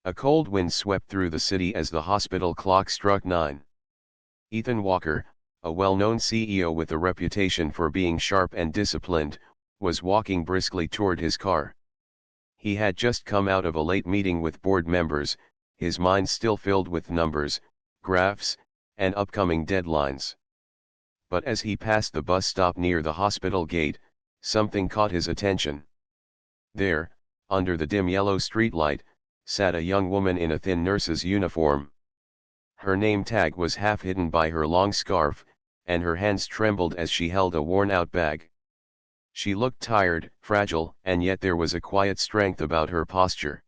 A cold wind swept through the city as the hospital clock struck 9. Ethan Walker, a well-known CEO with a reputation for being sharp and disciplined, was walking briskly toward his car. He had just come out of a late meeting with board members, his mind still filled with numbers, graphs, and upcoming deadlines. But as he passed the bus stop near the hospital gate, something caught his attention. There, under the dim yellow streetlight, sat a young woman in a thin nurse's uniform. Her name tag was half hidden by her long scarf, and her hands trembled as she held a worn-out bag. She looked tired, fragile, and yet there was a quiet strength about her posture.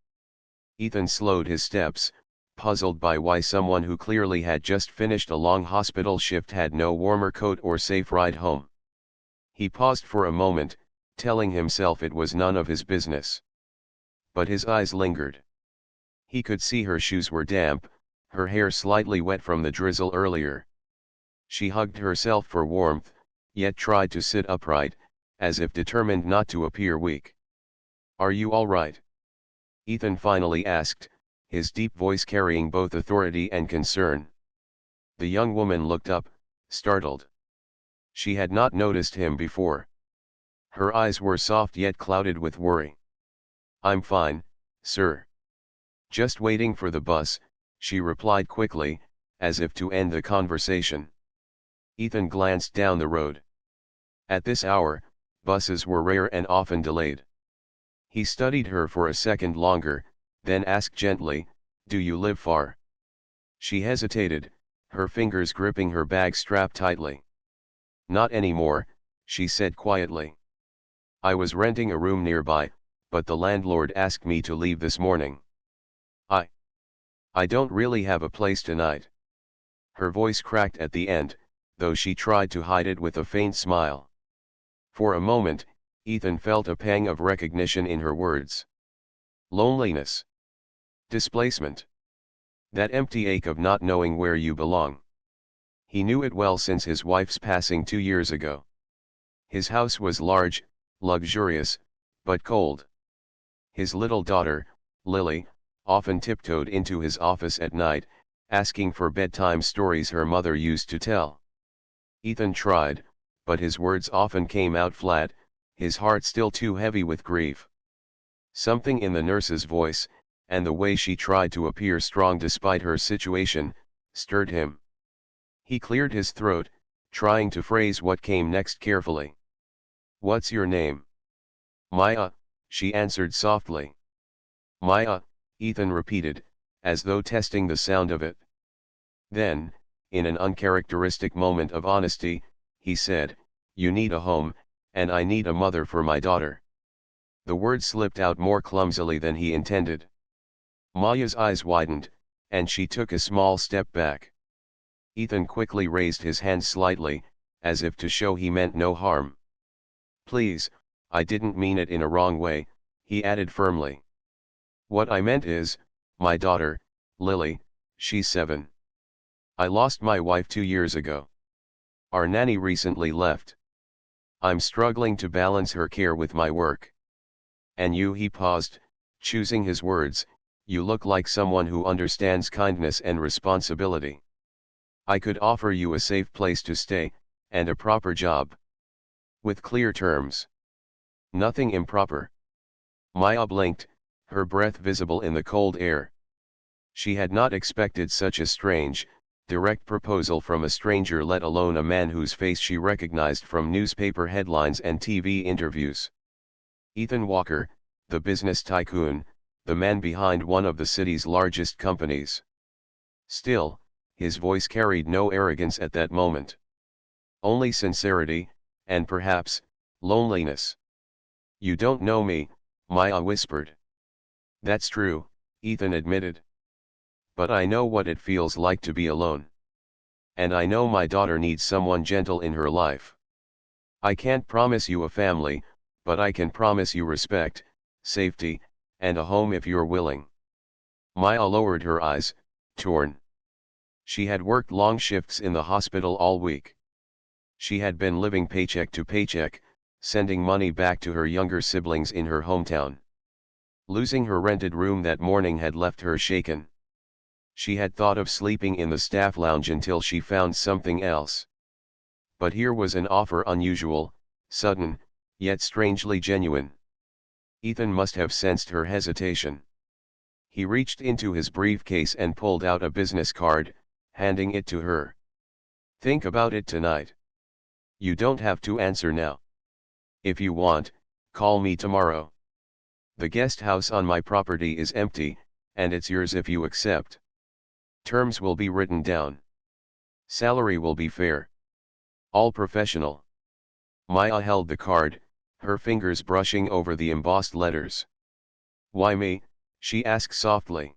Ethan slowed his steps, puzzled by why someone who clearly had just finished a long hospital shift had no warmer coat or safe ride home. He paused for a moment, telling himself it was none of his business. But his eyes lingered. He could see her shoes were damp, her hair slightly wet from the drizzle earlier. She hugged herself for warmth, yet tried to sit upright, as if determined not to appear weak. "Are you all right?" Ethan finally asked, his deep voice carrying both authority and concern. The young woman looked up, startled. She had not noticed him before. Her eyes were soft yet clouded with worry. "I'm fine, sir. Just waiting for the bus," she replied quickly, as if to end the conversation. Ethan glanced down the road. At this hour, buses were rare and often delayed. He studied her for a second longer, then asked gently, "Do you live far?" She hesitated, her fingers gripping her bag strap tightly. "Not anymore," she said quietly. "I was renting a room nearby, but the landlord asked me to leave this morning. I don't really have a place tonight." Her voice cracked at the end, though she tried to hide it with a faint smile. For a moment, Ethan felt a pang of recognition in her words. Loneliness. Displacement. That empty ache of not knowing where you belong. He knew it well since his wife's passing 2 years ago. His house was large, luxurious, but cold. His little daughter, Lily, often tiptoed into his office at night, asking for bedtime stories her mother used to tell. Ethan tried, but his words often came out flat, his heart still too heavy with grief. Something in the nurse's voice, and the way she tried to appear strong despite her situation, stirred him. He cleared his throat, trying to phrase what came next carefully. "What's your name?" "Maya," she answered softly. "Maya," Ethan repeated, as though testing the sound of it. Then, in an uncharacteristic moment of honesty, he said, "You need a home, and I need a mother for my daughter." The words slipped out more clumsily than he intended. Maya's eyes widened, and she took a small step back. Ethan quickly raised his hand slightly, as if to show he meant no harm. "Please, I didn't mean it in a wrong way," he added firmly. "What I meant is, my daughter, Lily, she's 7. I lost my wife 2 years ago. Our nanny recently left. I'm struggling to balance her care with my work. And you," he paused, choosing his words, "you look like someone who understands kindness and responsibility. I could offer you a safe place to stay, and a proper job. With clear terms. Nothing improper." Maya blinked, her breath visible in the cold air. She had not expected such a strange, direct proposal from a stranger, let alone a man whose face she recognized from newspaper headlines and TV interviews. Ethan Walker, the business tycoon, the man behind one of the city's largest companies. Still, his voice carried no arrogance at that moment. Only sincerity, and perhaps, loneliness. "You don't know me," Maya whispered. "That's true," Ethan admitted. "But I know what it feels like to be alone. And I know my daughter needs someone gentle in her life. I can't promise you a family, but I can promise you respect, safety, and a home if you're willing." Maya lowered her eyes, torn. She had worked long shifts in the hospital all week. She had been living paycheck to paycheck, sending money back to her younger siblings in her hometown. Losing her rented room that morning had left her shaken. She had thought of sleeping in the staff lounge until she found something else. But here was an offer unusual, sudden, yet strangely genuine. Ethan must have sensed her hesitation. He reached into his briefcase and pulled out a business card, handing it to her. "Think about it tonight. You don't have to answer now. If you want, call me tomorrow. The guest house on my property is empty, and it's yours if you accept. Terms will be written down. Salary will be fair. All professional." Maya held the card, her fingers brushing over the embossed letters. "Why me?" she asked softly.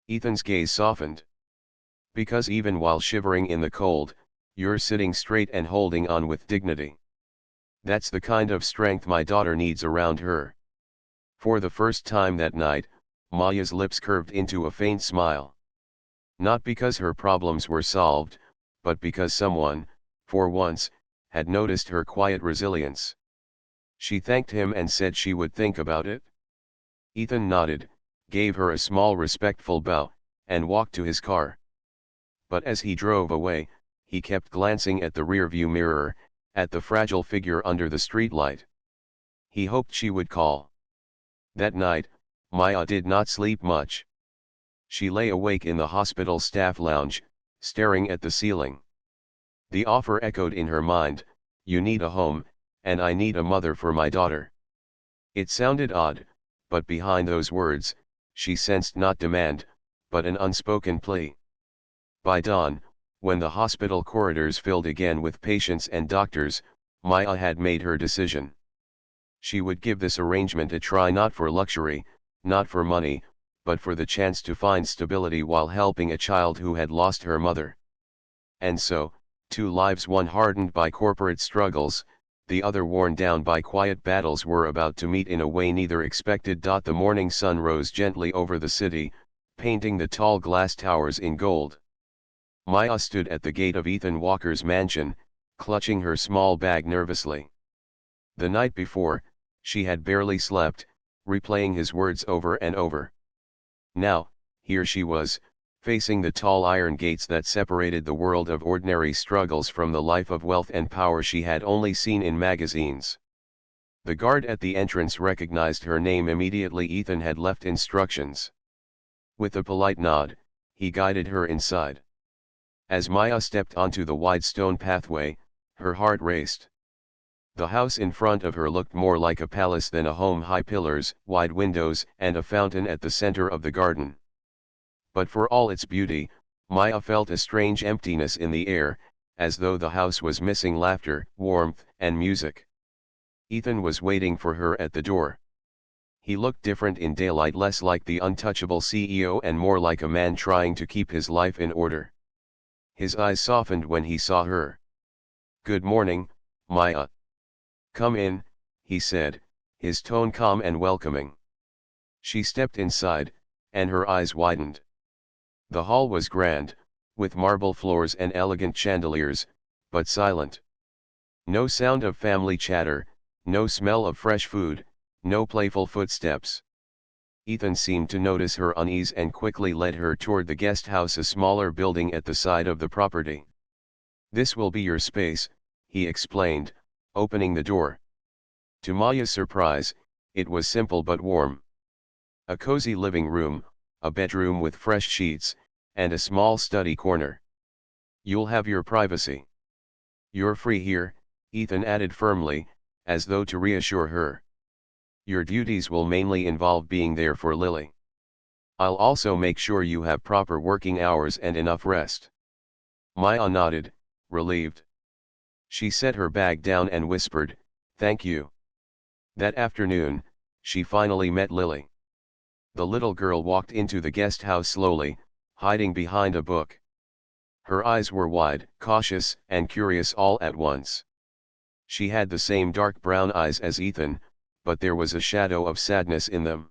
Ethan's gaze softened. "Because even while shivering in the cold, you're sitting straight and holding on with dignity. That's the kind of strength my daughter needs around her." For the first time that night, Maya's lips curved into a faint smile. Not because her problems were solved, but because someone, for once, had noticed her quiet resilience. She thanked him and said she would think about it. Ethan nodded, gave her a small respectful bow, and walked to his car. But as he drove away, he kept glancing at the rearview mirror, at the fragile figure under the streetlight. He hoped she would call. That night, Maya did not sleep much. She lay awake in the hospital staff lounge, staring at the ceiling. The offer echoed in her mind: "You need a home, and I need a mother for my daughter." It sounded odd, but behind those words, she sensed not demand, but an unspoken plea. By dawn, when the hospital corridors filled again with patients and doctors, Maya had made her decision. She would give this arrangement a try, not for luxury, not for money, but for the chance to find stability while helping a child who had lost her mother. And so, two lives, one hardened by corporate struggles, the other worn down by quiet battles, were about to meet in a way neither expected. The morning sun rose gently over the city, painting the tall glass towers in gold. Maya stood at the gate of Ethan Walker's mansion, clutching her small bag nervously. The night before, she had barely slept, replaying his words over and over. Now, here she was, facing the tall iron gates that separated the world of ordinary struggles from the life of wealth and power she had only seen in magazines. The guard at the entrance recognized her name immediately. Ethan had left instructions. With a polite nod, he guided her inside. As Maya stepped onto the wide stone pathway, her heart raced. The house in front of her looked more like a palace than a home: high pillars, wide windows, and a fountain at the center of the garden. But for all its beauty, Maya felt a strange emptiness in the air, as though the house was missing laughter, warmth, and music. Ethan was waiting for her at the door. He looked different in daylight, less like the untouchable CEO and more like a man trying to keep his life in order. His eyes softened when he saw her. "Good morning, Maya." "Come in," he said, his tone calm and welcoming. She stepped inside, and her eyes widened. The hall was grand, with marble floors and elegant chandeliers, but silent. No sound of family chatter, no smell of fresh food, no playful footsteps. Ethan seemed to notice her unease and quickly led her toward the guest house, a smaller building at the side of the property. "This will be your space," he explained, opening the door. To Maya's surprise, it was simple but warm. A cozy living room, a bedroom with fresh sheets, and a small study corner. "You'll have your privacy. You're free here," Ethan added firmly, as though to reassure her. "Your duties will mainly involve being there for Lily. I'll also make sure you have proper working hours and enough rest." Maya nodded, relieved. She set her bag down and whispered, "Thank you." That afternoon, she finally met Lily. The little girl walked into the guest house slowly, hiding behind a book. Her eyes were wide, cautious, and curious all at once. She had the same dark brown eyes as Ethan, but there was a shadow of sadness in them.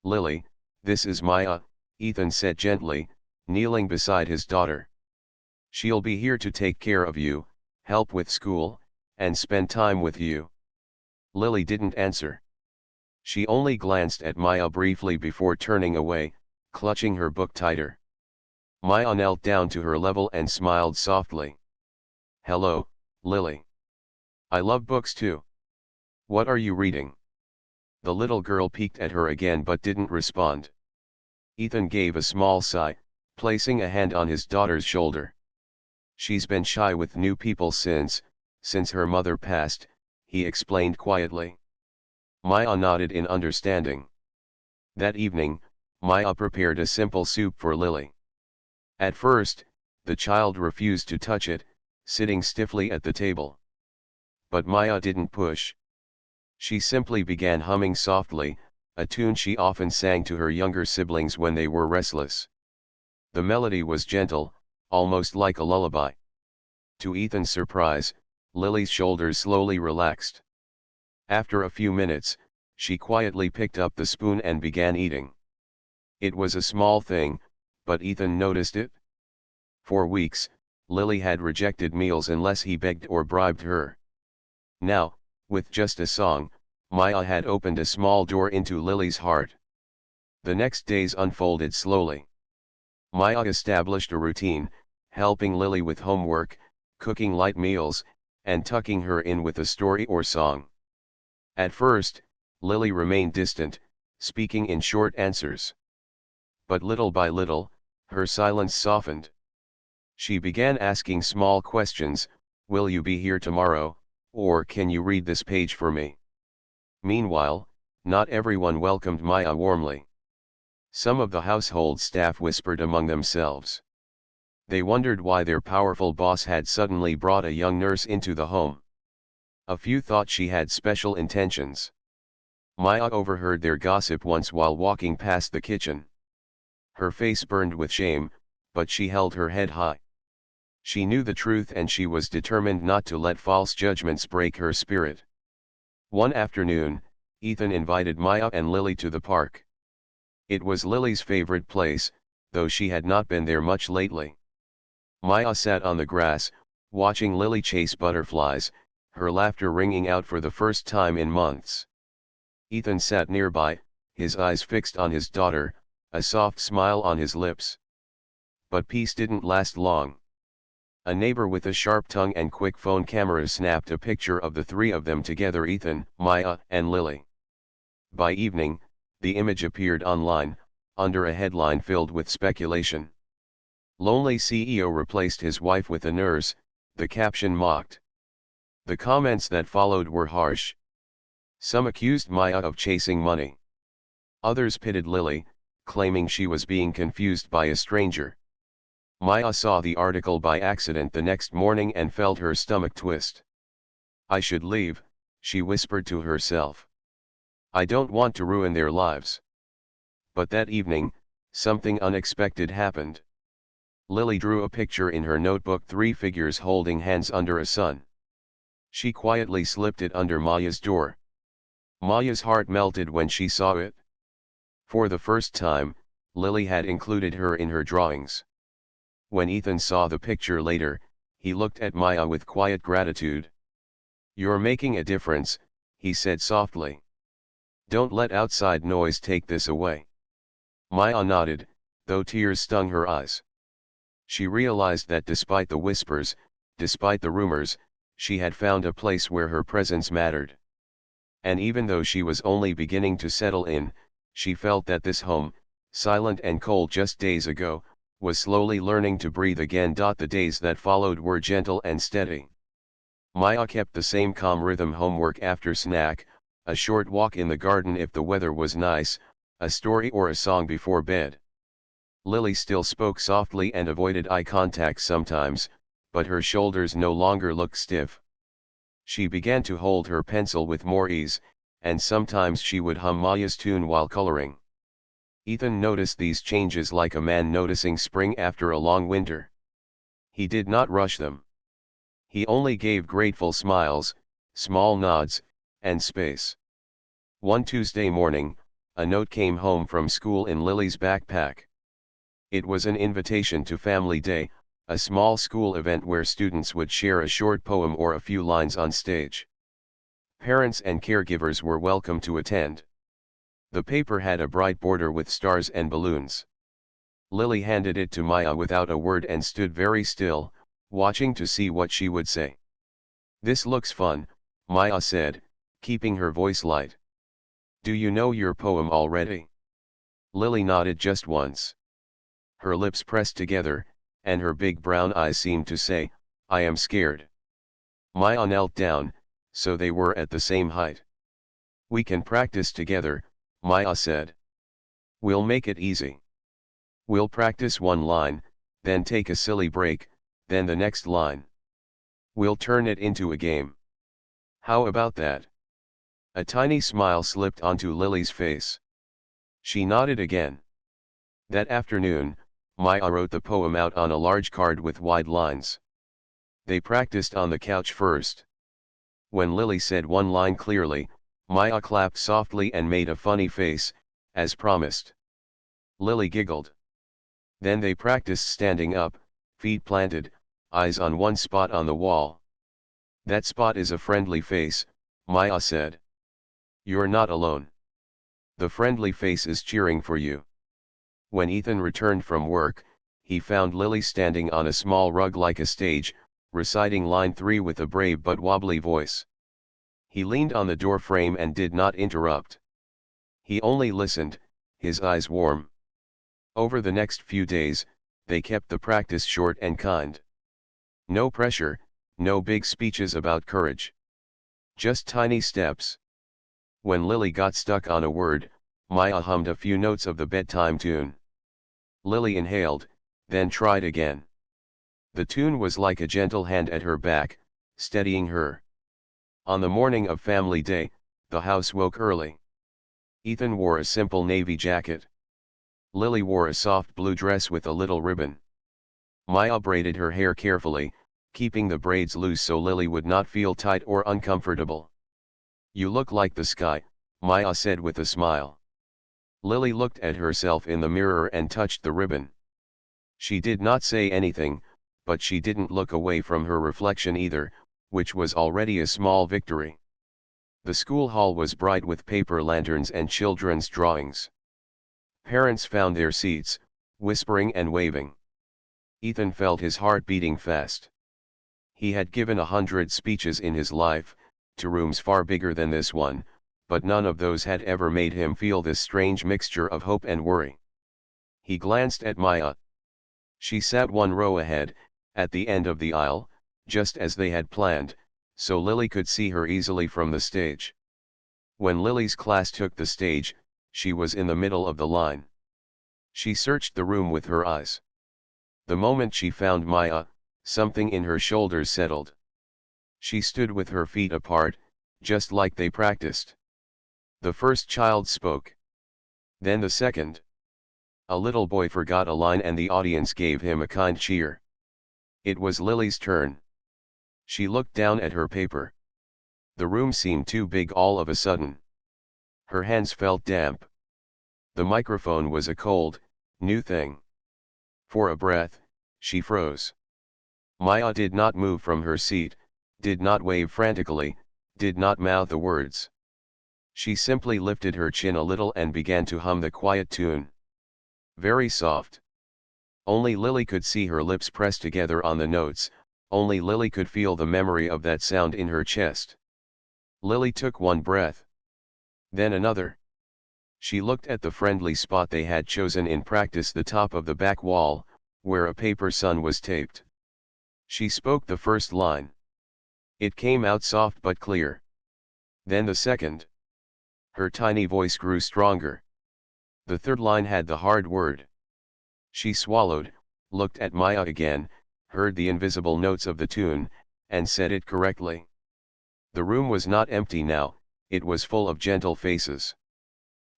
"Lily, this is Maya," Ethan said gently, kneeling beside his daughter. "She'll be here to take care of you, help with school, and spend time with you." Lily didn't answer. She only glanced at Maya briefly before turning away, clutching her book tighter. Maya knelt down to her level and smiled softly. "Hello, Lily. I love books too. What are you reading?" The little girl peeked at her again but didn't respond. Ethan gave a small sigh, placing a hand on his daughter's shoulder. "She's been shy with new people since her mother passed," he explained quietly. Maya nodded in understanding. That evening, Maya prepared a simple soup for Lily. At first, the child refused to touch it, sitting stiffly at the table. But Maya didn't push. She simply began humming softly, a tune she often sang to her younger siblings when they were restless. The melody was gentle, almost like a lullaby. To Ethan's surprise, Lily's shoulders slowly relaxed. After a few minutes, she quietly picked up the spoon and began eating. It was a small thing, but Ethan noticed it. For weeks, Lily had rejected meals unless he begged or bribed her. Now, with just a song, Maya had opened a small door into Lily's heart. The next days unfolded slowly. Maya established a routine, helping Lily with homework, cooking light meals, and tucking her in with a story or song. At first, Lily remained distant, speaking in short answers. But little by little, her silence softened. She began asking small questions: "Will you be here tomorrow?" or "Can you read this page for me?" Meanwhile, not everyone welcomed Maya warmly. Some of the household staff whispered among themselves. They wondered why their powerful boss had suddenly brought a young nurse into the home. A few thought she had special intentions. Maya overheard their gossip once while walking past the kitchen. Her face burned with shame, but she held her head high. She knew the truth and she was determined not to let false judgments break her spirit. One afternoon, Ethan invited Maya and Lily to the park. It was Lily's favorite place, though she had not been there much lately. Maya sat on the grass, watching Lily chase butterflies, her laughter ringing out for the first time in months. Ethan sat nearby, his eyes fixed on his daughter, a soft smile on his lips. But peace didn't last long. A neighbor with a sharp tongue and quick phone camera snapped a picture of the three of them together: Ethan, Maya, and Lily. By evening, the image appeared online, under a headline filled with speculation. "Lonely CEO replaced his wife with a nurse," the caption mocked. The comments that followed were harsh. Some accused Maya of chasing money. Others pitted Lily, claiming she was being confused by a stranger. Maya saw the article by accident the next morning and felt her stomach twist. "I should leave," she whispered to herself. "I don't want to ruin their lives." But that evening, something unexpected happened. Lily drew a picture in her notebook: three figures holding hands under a sun. She quietly slipped it under Maya's door. Maya's heart melted when she saw it. For the first time, Lily had included her in her drawings. When Ethan saw the picture later, he looked at Maya with quiet gratitude. "You're making a difference," he said softly. "Don't let outside noise take this away." Maya nodded, though tears stung her eyes. She realized that despite the whispers, despite the rumors, she had found a place where her presence mattered. And even though she was only beginning to settle in, she felt that this home, silent and cold just days ago, was slowly learning to breathe again. The days that followed were gentle and steady. Maya kept the same calm rhythm: homework after snack, a short walk in the garden if the weather was nice, a story or a song before bed. Lily still spoke softly and avoided eye contact sometimes, but her shoulders no longer looked stiff. She began to hold her pencil with more ease, and sometimes she would hum Maya's tune while coloring. Ethan noticed these changes like a man noticing spring after a long winter. He did not rush them. He only gave grateful smiles, small nods, and space. One Tuesday morning, a note came home from school in Lily's backpack. It was an invitation to Family Day, a small school event where students would share a short poem or a few lines on stage. Parents and caregivers were welcome to attend. The paper had a bright border with stars and balloons. Lily handed it to Maya without a word and stood very still, watching to see what she would say. "This looks fun," Maya said, keeping her voice light. "Do you know your poem already?" Lily nodded just once. Her lips pressed together, and her big brown eyes seemed to say, "I am scared." Maya knelt down, so they were at the same height. "We can practice together," Maya said. "We'll make it easy. We'll practice one line, then take a silly break, then the next line. We'll turn it into a game. How about that?" A tiny smile slipped onto Lily's face. She nodded again. That afternoon, Maya wrote the poem out on a large card with wide lines. They practiced on the couch first. When Lily said one line clearly, Maya clapped softly and made a funny face, as promised. Lily giggled. Then they practiced standing up, feet planted, eyes on one spot on the wall. "That spot is a friendly face," Maya said. "You're not alone. The friendly face is cheering for you." When Ethan returned from work, he found Lily standing on a small rug like a stage, reciting line 3 with a brave but wobbly voice. He leaned on the door frame and did not interrupt. He only listened, his eyes warm. Over the next few days, they kept the practice short and kind. No pressure, no big speeches about courage. Just tiny steps. When Lily got stuck on a word, Maya hummed a few notes of the bedtime tune. Lily inhaled, then tried again. The tune was like a gentle hand at her back, steadying her. On the morning of Family Day, the house woke early. Ethan wore a simple navy jacket. Lily wore a soft blue dress with a little ribbon. Maya braided her hair carefully, keeping the braids loose so Lily would not feel tight or uncomfortable. "You look like the sky," Maya said with a smile. Lily looked at herself in the mirror and touched the ribbon. She did not say anything, but she didn't look away from her reflection either, which was already a small victory. The school hall was bright with paper lanterns and children's drawings. Parents found their seats, whispering and waving. Ethan felt his heart beating fast. He had given 100 speeches in his life, to rooms far bigger than this one, but none of those had ever made him feel this strange mixture of hope and worry. He glanced at Maya. She sat one row ahead, at the end of the aisle, just as they had planned, so Lily could see her easily from the stage. When Lily's class took the stage, she was in the middle of the line. She searched the room with her eyes. The moment she found Maya, something in her shoulders settled. She stood with her feet apart, just like they practiced. The first child spoke. Then the second. A little boy forgot a line and the audience gave him a kind cheer. It was Lily's turn. She looked down at her paper. The room seemed too big all of a sudden. Her hands felt damp. The microphone was a cold, new thing. For a breath, she froze. Maya did not move from her seat, did not wave frantically, did not mouth the words. She simply lifted her chin a little and began to hum the quiet tune. Very soft. Only Lily could see her lips pressed together on the notes, only Lily could feel the memory of that sound in her chest. Lily took one breath. Then another. She looked at the friendly spot they had chosen in practice, the top of the back wall, where a paper sun was taped. She spoke the first line. It came out soft but clear. Then the second. Her tiny voice grew stronger. The third line had the hard word. She swallowed, looked at Maya again, heard the invisible notes of the tune, and said it correctly. The room was not empty now, it was full of gentle faces.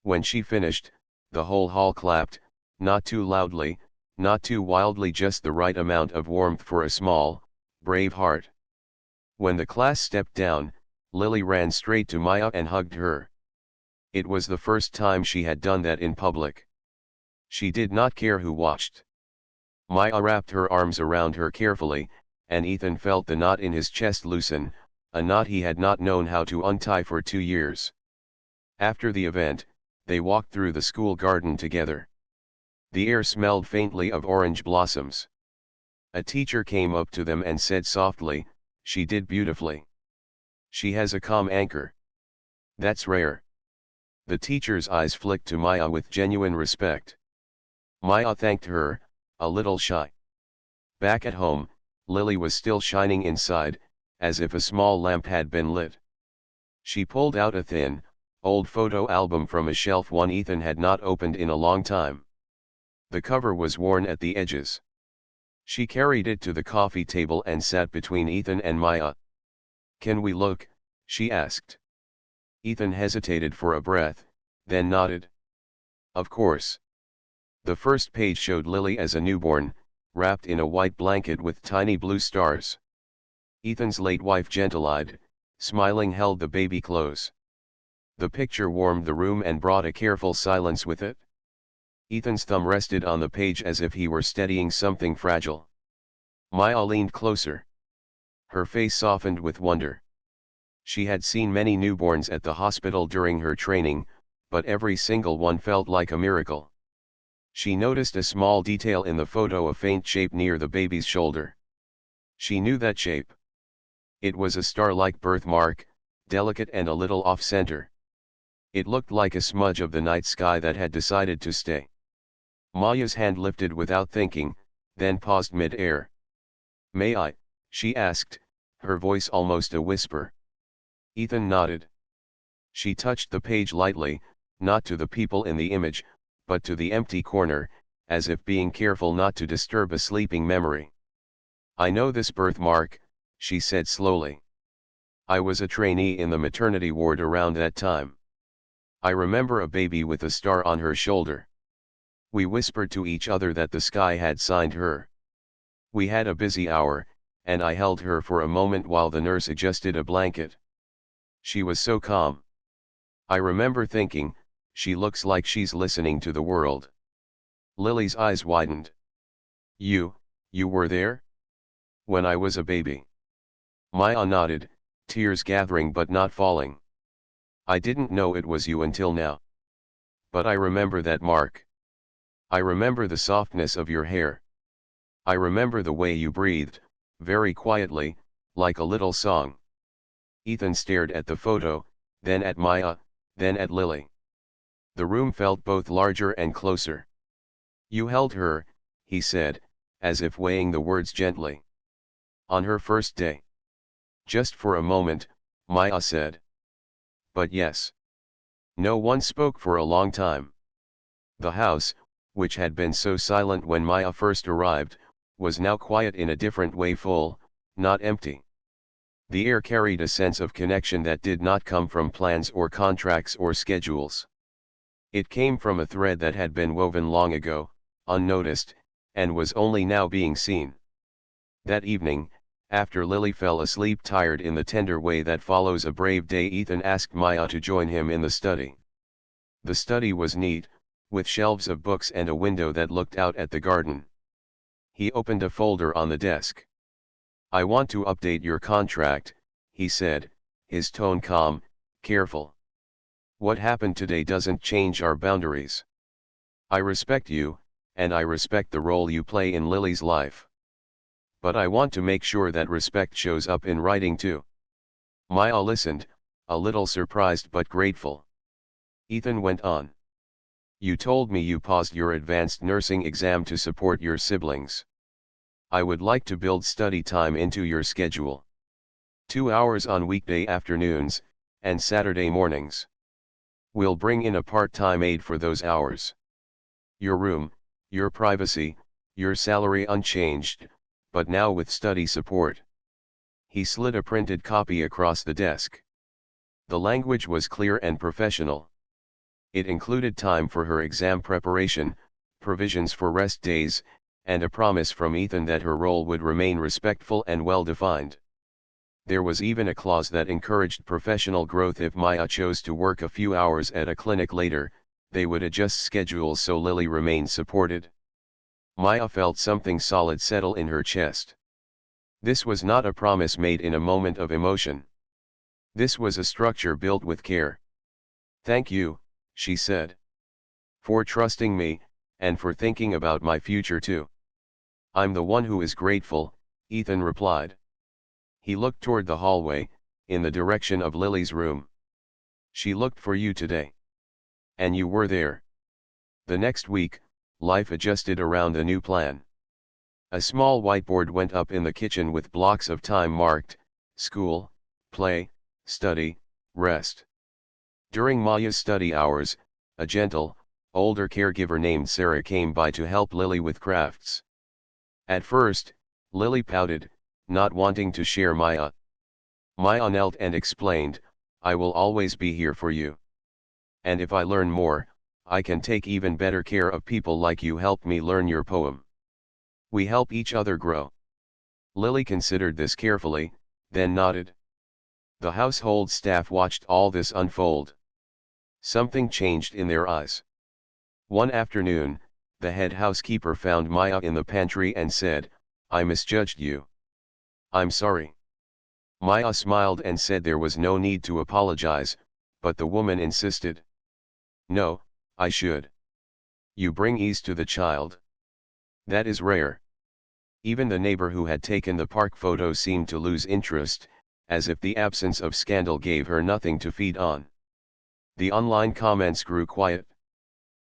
When she finished, the whole hall clapped, not too loudly, not too wildly, just the right amount of warmth for a small, brave heart. When the class stepped down, Lily ran straight to Maya and hugged her. It was the first time she had done that in public. She did not care who watched. Maya wrapped her arms around her carefully, and Ethan felt the knot in his chest loosen, a knot he had not known how to untie for 2 years. After the event, they walked through the school garden together. The air smelled faintly of orange blossoms. A teacher came up to them and said softly, "She did beautifully. She has a calm anchor. That's rare." The teacher's eyes flicked to Maya with genuine respect. Maya thanked her, a little shy. Back at home, Lily was still shining inside, as if a small lamp had been lit. She pulled out a thin, old photo album from a shelf one Ethan had not opened in a long time. The cover was worn at the edges. She carried it to the coffee table and sat between Ethan and Maya. "Can we look?" she asked. Ethan hesitated for a breath, then nodded. "Of course." The first page showed Lily as a newborn, wrapped in a white blanket with tiny blue stars. Ethan's late wife, gentle-eyed, smiling, held the baby close. The picture warmed the room and brought a careful silence with it. Ethan's thumb rested on the page as if he were steadying something fragile. Maya leaned closer. Her face softened with wonder. She had seen many newborns at the hospital during her training, but every single one felt like a miracle. She noticed a small detail in the photo, a faint shape near the baby's shoulder. She knew that shape. It was a star-like birthmark, delicate and a little off-center. It looked like a smudge of the night sky that had decided to stay. Maya's hand lifted without thinking, then paused mid-air. "May I?" she asked, her voice almost a whisper. Ethan nodded. She touched the page lightly, not to the people in the image, but to the empty corner, as if being careful not to disturb a sleeping memory. "I know this birthmark," she said slowly. "I was a trainee in the maternity ward around that time. I remember a baby with a star on her shoulder. We whispered to each other that the sky had signed her. We had a busy hour, and I held her for a moment while the nurse adjusted a blanket. She was so calm. I remember thinking, she looks like she's listening to the world." Lily's eyes widened. You were there?" "When I was a baby." Maya nodded, tears gathering but not falling. "I didn't know it was you until now. But I remember that mark. I remember the softness of your hair. I remember the way you breathed, very quietly, like a little song." Ethan stared at the photo, then at Maya, then at Lily. The room felt both larger and closer. "You held her," he said, as if weighing the words gently. "On her first day." "Just for a moment," Maya said. "But yes." No one spoke for a long time. The house, which had been so silent when Maya first arrived, was now quiet in a different way, full, not empty. The air carried a sense of connection that did not come from plans or contracts or schedules. It came from a thread that had been woven long ago, unnoticed, and was only now being seen. That evening, after Lily fell asleep tired in the tender way that follows a brave day, Ethan asked Maya to join him in the study. The study was neat, with shelves of books and a window that looked out at the garden. He opened a folder on the desk. "I want to update your contract," he said, his tone calm, careful. "What happened today doesn't change our boundaries. I respect you, and I respect the role you play in Lily's life. But I want to make sure that respect shows up in writing too." Maya listened, a little surprised but grateful. Ethan went on. "You told me you paused your advanced nursing exam to support your siblings. I would like to build study time into your schedule. 2 hours on weekday afternoons, and Saturday mornings. We'll bring in a part-time aide for those hours. Your room, your privacy, your salary unchanged, but now with study support." He slid a printed copy across the desk. The language was clear and professional. It included time for her exam preparation, provisions for rest days, and a promise from Ethan that her role would remain respectful and well-defined. There was even a clause that encouraged professional growth. If Maya chose to work a few hours at a clinic later, they would adjust schedules so Lily remained supported. Maya felt something solid settle in her chest. This was not a promise made in a moment of emotion. This was a structure built with care. "Thank you," she said. For trusting me, and for thinking about my future too. I'm the one who is grateful, Ethan replied. He looked toward the hallway, in the direction of Lily's room. She looked for you today. And you were there. The next week, life adjusted around a new plan. A small whiteboard went up in the kitchen with blocks of time marked: school, play, study, rest. During Maya's study hours, a gentle, older caregiver named Sarah came by to help Lily with crafts. At first, Lily pouted, not wanting to share Maya. Maya knelt and explained, "I will always be here for you. And if I learn more, I can take even better care of people like you helped me learn your poem. We help each other grow." Lily considered this carefully, then nodded. The household staff watched all this unfold. Something changed in their eyes. One afternoon, the head housekeeper found Maya in the pantry and said, "I misjudged you. I'm sorry." Maya smiled and said there was no need to apologize, but the woman insisted. "No, I should. You bring ease to the child. That is rare." Even the neighbor who had taken the park photo seemed to lose interest, as if the absence of scandal gave her nothing to feed on. The online comments grew quiet.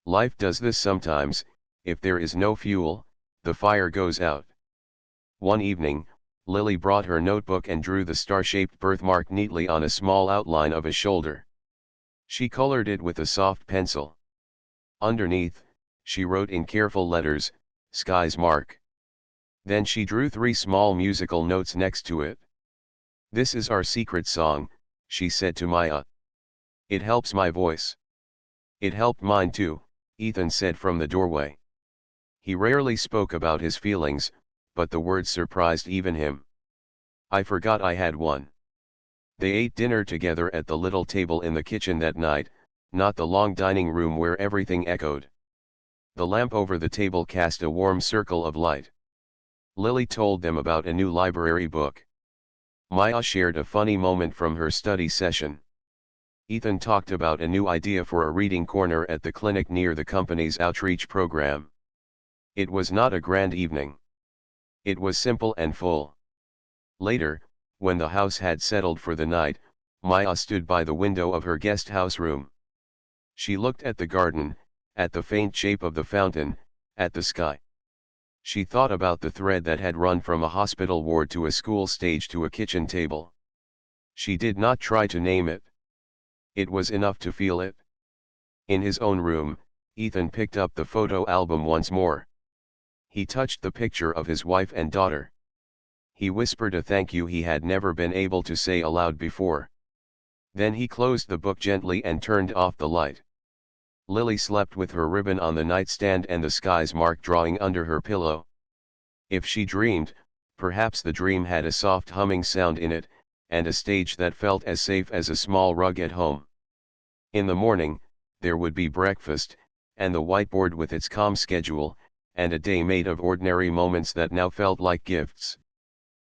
Life does this sometimes: if there is no fuel, the fire goes out. One evening, Lily brought her notebook and drew the star-shaped birthmark neatly on a small outline of a shoulder. She colored it with a soft pencil. Underneath, she wrote in careful letters, "Sky's mark." Then she drew 3 small musical notes next to it. "This is our secret song," she said to Maya. "It helps my voice." "It helped mine too," Ethan said from the doorway. He rarely spoke about his feelings, but the words surprised even him. "I forgot I had one." They ate dinner together at the little table in the kitchen that night, not the long dining room where everything echoed. The lamp over the table cast a warm circle of light. Lily told them about a new library book. Maya shared a funny moment from her study session. Ethan talked about a new idea for a reading corner at the clinic near the company's outreach program. It was not a grand evening. It was simple and full. Later, when the house had settled for the night, Maya stood by the window of her guest house room. She looked at the garden, at the faint shape of the fountain, at the sky. She thought about the thread that had run from a hospital ward to a school stage to a kitchen table. She did not try to name it. It was enough to feel it. In his own room, Ethan picked up the photo album once more. He touched the picture of his wife and daughter. He whispered a thank you he had never been able to say aloud before. Then he closed the book gently and turned off the light. Lily slept with her ribbon on the nightstand and the sky's mark drawing under her pillow. If she dreamed, perhaps the dream had a soft humming sound in it, and a stage that felt as safe as a small rug at home. In the morning, there would be breakfast, and the whiteboard with its calm schedule, and a day made of ordinary moments that now felt like gifts.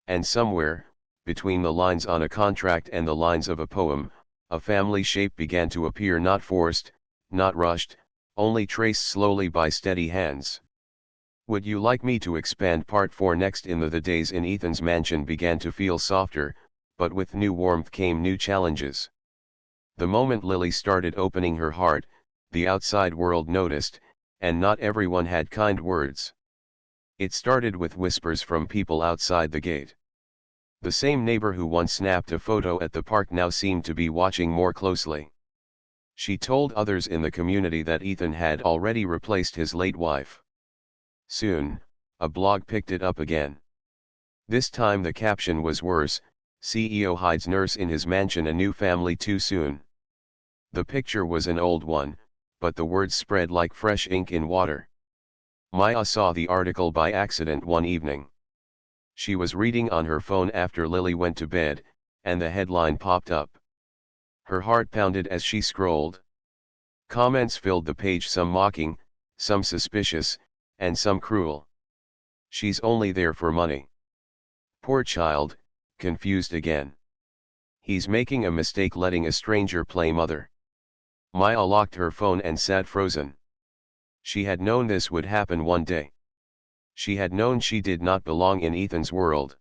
And somewhere, between the lines on a contract and the lines of a poem, a family shape began to appear, not forced, not rushed, only traced slowly by steady hands. "Would you like me to expand part 4 next?" The days in Ethan's mansion began to feel softer, but with new warmth came new challenges. The moment Lily started opening her heart, the outside world noticed, and not everyone had kind words. It started with whispers from people outside the gate. The same neighbor who once snapped a photo at the park now seemed to be watching more closely. She told others in the community that Ethan had already replaced his late wife. Soon, a blog picked it up again. This time the caption was worse: "CEO hides nurse in his mansion, a new family too soon." The picture was an old one, but the words spread like fresh ink in water. Maya saw the article by accident one evening. She was reading on her phone after Lily went to bed, and the headline popped up. Her heart pounded as she scrolled. Comments filled the page, some mocking, some suspicious, and some cruel. "She's only there for money." "Poor child, confused again." "He's making a mistake letting a stranger play mother." Maya locked her phone and sat frozen. She had known this would happen one day. She had known she did not belong in Ethan's world.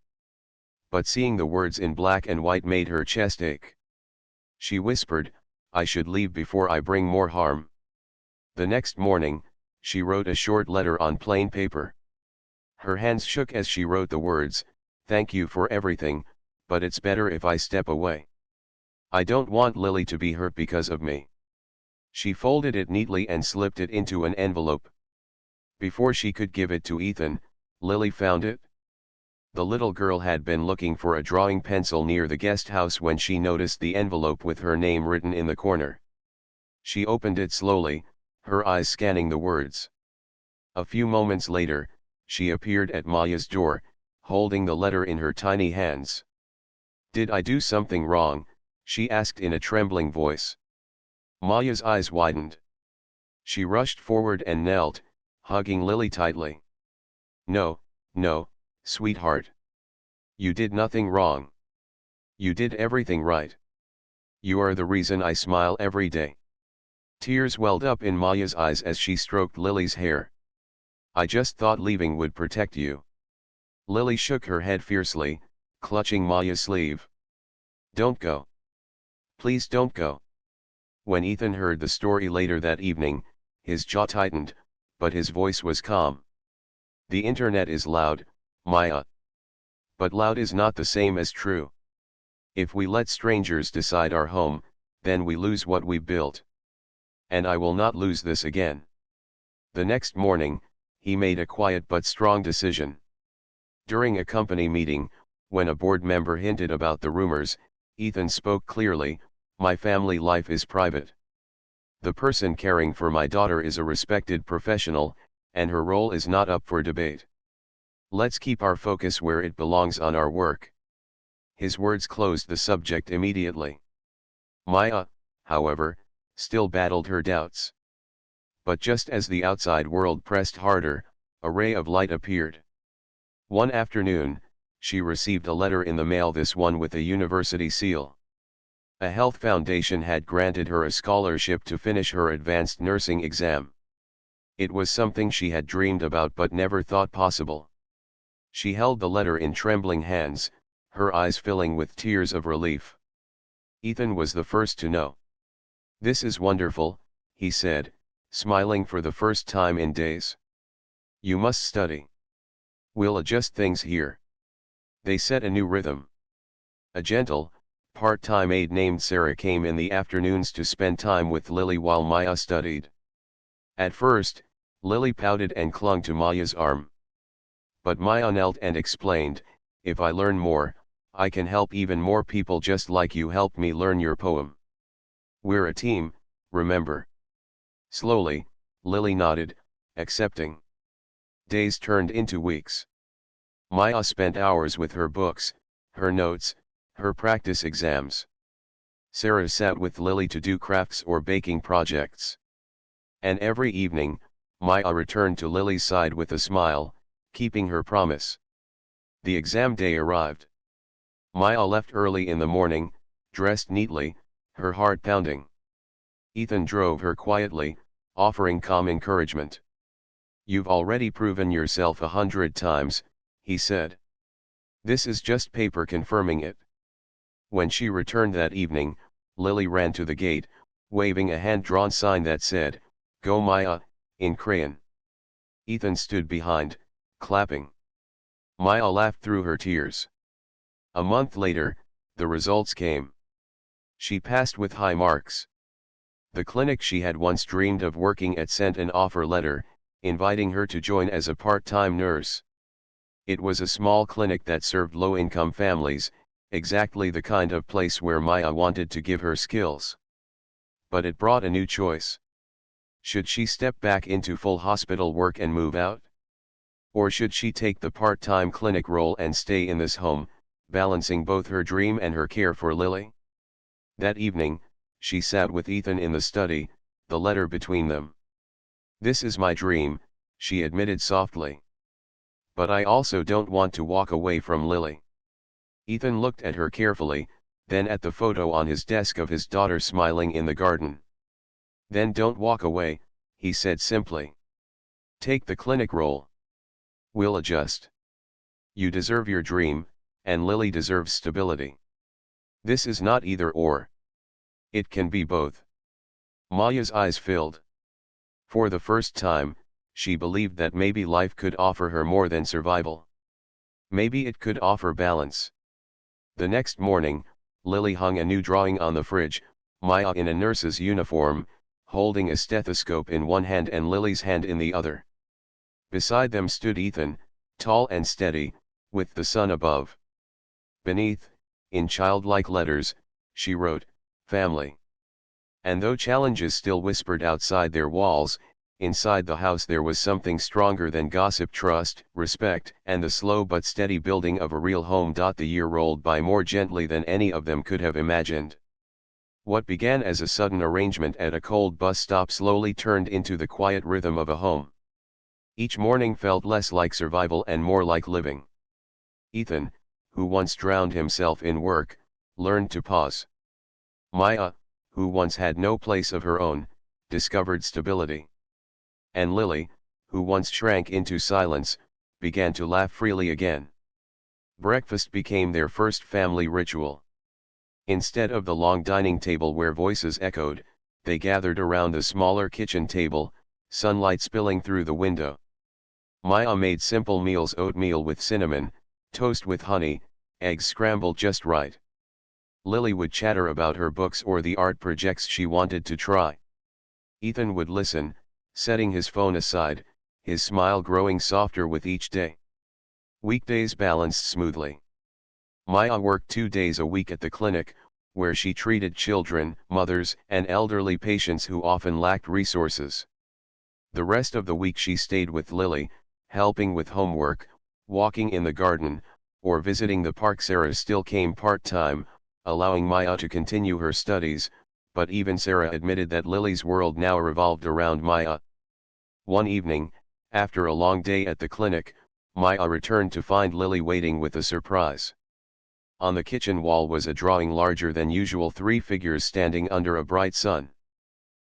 But seeing the words in black and white made her chest ache. She whispered, "I should leave before I bring more harm." The next morning, she wrote a short letter on plain paper. Her hands shook as she wrote the words, "Thank you for everything, but it's better if I step away. I don't want Lily to be hurt because of me." She folded it neatly and slipped it into an envelope. Before she could give it to Ethan, Lily found it. The little girl had been looking for a drawing pencil near the guest house when she noticed the envelope with her name written in the corner. She opened it slowly, her eyes scanning the words. A few moments later, she appeared at Maya's door, holding the letter in her tiny hands. "Did I do something wrong?" she asked in a trembling voice. Maya's eyes widened. She rushed forward and knelt, hugging Lily tightly. "No, no, sweetheart. You did nothing wrong. You did everything right. You are the reason I smile every day." Tears welled up in Maya's eyes as she stroked Lily's hair. "I just thought leaving would protect you." Lily shook her head fiercely, clutching Maya's sleeve. "Don't go. Please don't go." When Ethan heard the story later that evening, his jaw tightened, but his voice was calm. "The internet is loud, Maya. But loud is not the same as true. If we let strangers decide our home, then we lose what we built. And I will not lose this again." The next morning, he made a quiet but strong decision. During a company meeting, when a board member hinted about the rumors, Ethan spoke clearly, "My family life is private. The person caring for my daughter is a respected professional, and her role is not up for debate. Let's keep our focus where it belongs, on our work." His words closed the subject immediately. Maya, however, still battled her doubts. But just as the outside world pressed harder, a ray of light appeared. One afternoon, she received a letter in the mail, this one with a university seal. A health foundation had granted her a scholarship to finish her advanced nursing exam. It was something she had dreamed about but never thought possible. She held the letter in trembling hands, her eyes filling with tears of relief. Ethan was the first to know. "This is wonderful," he said, smiling for the first time in days. "You must study. We'll adjust things here." They set a new rhythm. A gentle, part-time aide named Sarah came in the afternoons to spend time with Lily while Maya studied. At first, Lily pouted and clung to Maya's arm. But Maya knelt and explained, "If I learn more, I can help even more people just like you helped me learn your poem. We're a team, remember?" Slowly, Lily nodded, accepting. Days turned into weeks. Maya spent hours with her books, her notes, her practice exams. Sarah sat with Lily to do crafts or baking projects. And every evening, Maya returned to Lily's side with a smile, keeping her promise. The exam day arrived. Maya left early in the morning, dressed neatly, her heart pounding. Ethan drove her quietly, offering calm encouragement. "You've already proven yourself 100 times, he said. "This is just paper confirming it." When she returned that evening, Lily ran to the gate, waving a hand-drawn sign that said, "Go Maya," in crayon. Ethan stood behind, clapping. Maya laughed through her tears. A month later, the results came. She passed with high marks. The clinic she had once dreamed of working at sent an offer letter, inviting her to join as a part-time nurse. It was a small clinic that served low-income families, exactly the kind of place where Maya wanted to give her skills. But it brought a new choice. Should she step back into full hospital work and move out? Or should she take the part-time clinic role and stay in this home, balancing both her dream and her care for Lily? That evening, she sat with Ethan in the study, the letter between them. "This is my dream," she admitted softly. "But I also don't want to walk away from Lily." Ethan looked at her carefully, then at the photo on his desk of his daughter smiling in the garden. "Then don't walk away," he said simply. Take the clinic role. We'll adjust. You deserve your dream, and Lily deserves stability. This is not either or. It can be both. Maya's eyes filled. For the first time, she believed that maybe life could offer her more than survival. Maybe it could offer balance. The next morning, Lily hung a new drawing on the fridge, Maya in a nurse's uniform, holding a stethoscope in one hand and Lily's hand in the other. Beside them stood Ethan, tall and steady, with the sun above. Beneath, in childlike letters, she wrote, "Family." And though challenges still whispered outside their walls, inside the house there was something stronger than gossip: trust, respect, and the slow but steady building of a real home. The year rolled by more gently than any of them could have imagined. What began as a sudden arrangement at a cold bus stop slowly turned into the quiet rhythm of a home. Each morning felt less like survival and more like living. Ethan, who once drowned himself in work, learned to pause. Maya, who once had no place of her own, discovered stability. And Lily, who once shrank into silence, began to laugh freely again. Breakfast became their first family ritual. Instead of the long dining table where voices echoed, they gathered around the smaller kitchen table, sunlight spilling through the window. Maya made simple meals: oatmeal with cinnamon, toast with honey, eggs scrambled just right. Lily would chatter about her books or the art projects she wanted to try. Ethan would listen, setting his phone aside, his smile growing softer with each day. Weekdays balanced smoothly. Maya worked 2 days a week at the clinic, where she treated children, mothers, and elderly patients who often lacked resources. The rest of the week she stayed with Lily, helping with homework, walking in the garden, or visiting the park. Sarah still came part-time, allowing Maya to continue her studies, but even Sarah admitted that Lily's world now revolved around Maya. One evening, after a long day at the clinic, Maya returned to find Lily waiting with a surprise. On the kitchen wall was a drawing larger than usual: 3 figures standing under a bright sun.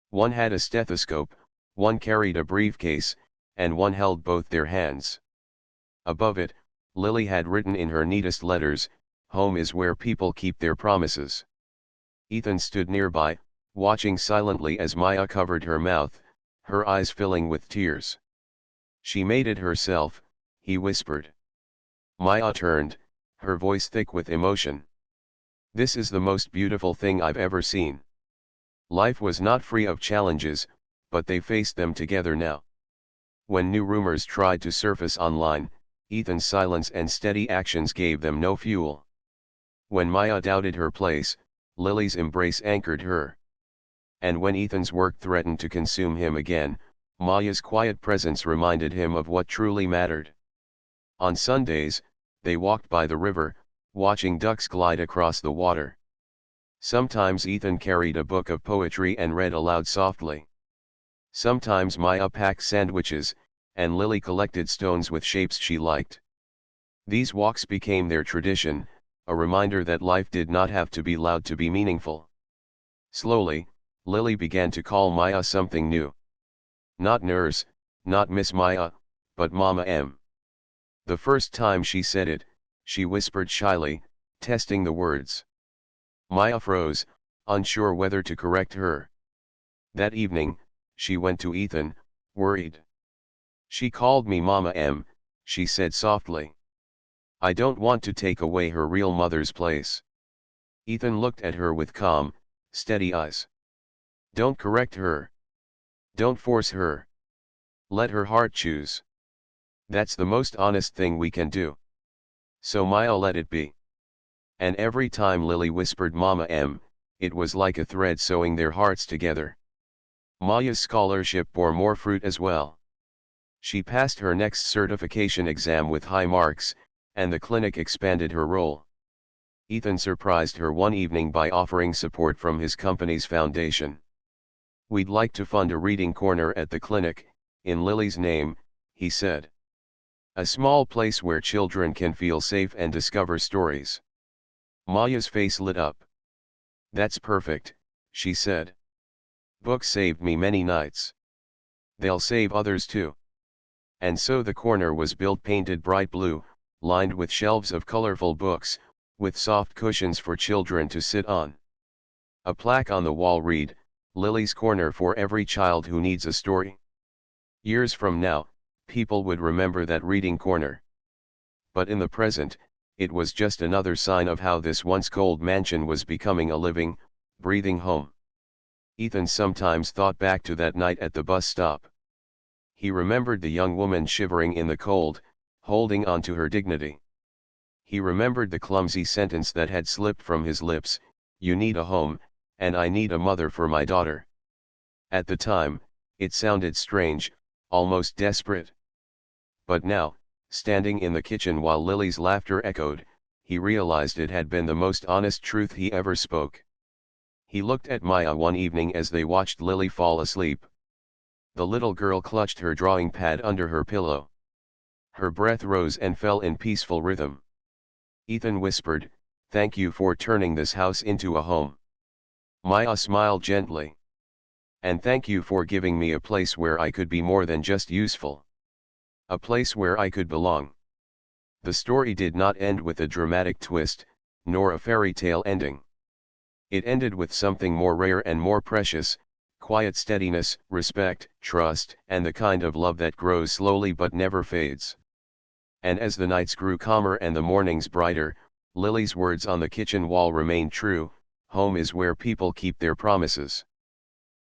One had a stethoscope, one carried a briefcase, and one held both their hands. Above it, Lily had written in her neatest letters, "Home is where people keep their promises." Ethan stood nearby, watching silently as Maya covered her mouth, her eyes filling with tears. "She made it herself," he whispered. Maya turned, her voice thick with emotion. "This is the most beautiful thing I've ever seen." Life was not free of challenges, but they faced them together now. When new rumors tried to surface online, Ethan's silence and steady actions gave them no fuel. When Maya doubted her place, Lily's embrace anchored her. And when Ethan's work threatened to consume him again, Maya's quiet presence reminded him of what truly mattered. On Sundays, they walked by the river, watching ducks glide across the water. Sometimes Ethan carried a book of poetry and read aloud softly. Sometimes Maya packed sandwiches, and Lily collected stones with shapes she liked. These walks became their tradition, a reminder that life did not have to be loud to be meaningful. Slowly, Lily began to call Maya something new. Not nurse, not Miss Maya, but Mama M. The first time she said it, she whispered shyly, testing the words. Maya froze, unsure whether to correct her. That evening, she went to Ethan, worried. "She called me Mama M," she said softly. "I don't want to take away her real mother's place." Ethan looked at her with calm, steady eyes. "Don't correct her. Don't force her. Let her heart choose. That's the most honest thing we can do." So Maya let it be. And every time Lily whispered Mama M, it was like a thread sewing their hearts together. Maya's scholarship bore more fruit as well. She passed her next certification exam with high marks, and the clinic expanded her role. Ethan surprised her one evening by offering support from his company's foundation. "We'd like to fund a reading corner at the clinic, in Lily's name," he said. "A small place where children can feel safe and discover stories." Maya's face lit up. "That's perfect," she said. "Books saved me many nights. They'll save others too." And so the corner was built painted bright blue, lined with shelves of colorful books, with soft cushions for children to sit on. A plaque on the wall read, "Lily's Corner for every child who needs a story." Years from now, people would remember that reading corner. But in the present, it was just another sign of how this once cold mansion was becoming a living, breathing home. Ethan sometimes thought back to that night at the bus stop. He remembered the young woman shivering in the cold, holding on to her dignity. He remembered the clumsy sentence that had slipped from his lips, "You need a home, and I need a mother for my daughter." At the time, it sounded strange, almost desperate. But now, standing in the kitchen while Lily's laughter echoed, he realized it had been the most honest truth he ever spoke. He looked at Maya one evening as they watched Lily fall asleep. The little girl clutched her drawing pad under her pillow. Her breath rose and fell in peaceful rhythm. Ethan whispered, "Thank you for turning this house into a home." Maya smiled gently. "And thank you for giving me a place where I could be more than just useful. A place where I could belong." The story did not end with a dramatic twist, nor a fairy tale ending. It ended with something more rare and more precious, quiet steadiness, respect, trust, and the kind of love that grows slowly but never fades. And as the nights grew calmer and the mornings brighter, Lily's words on the kitchen wall remained true: "Home is where people keep their promises."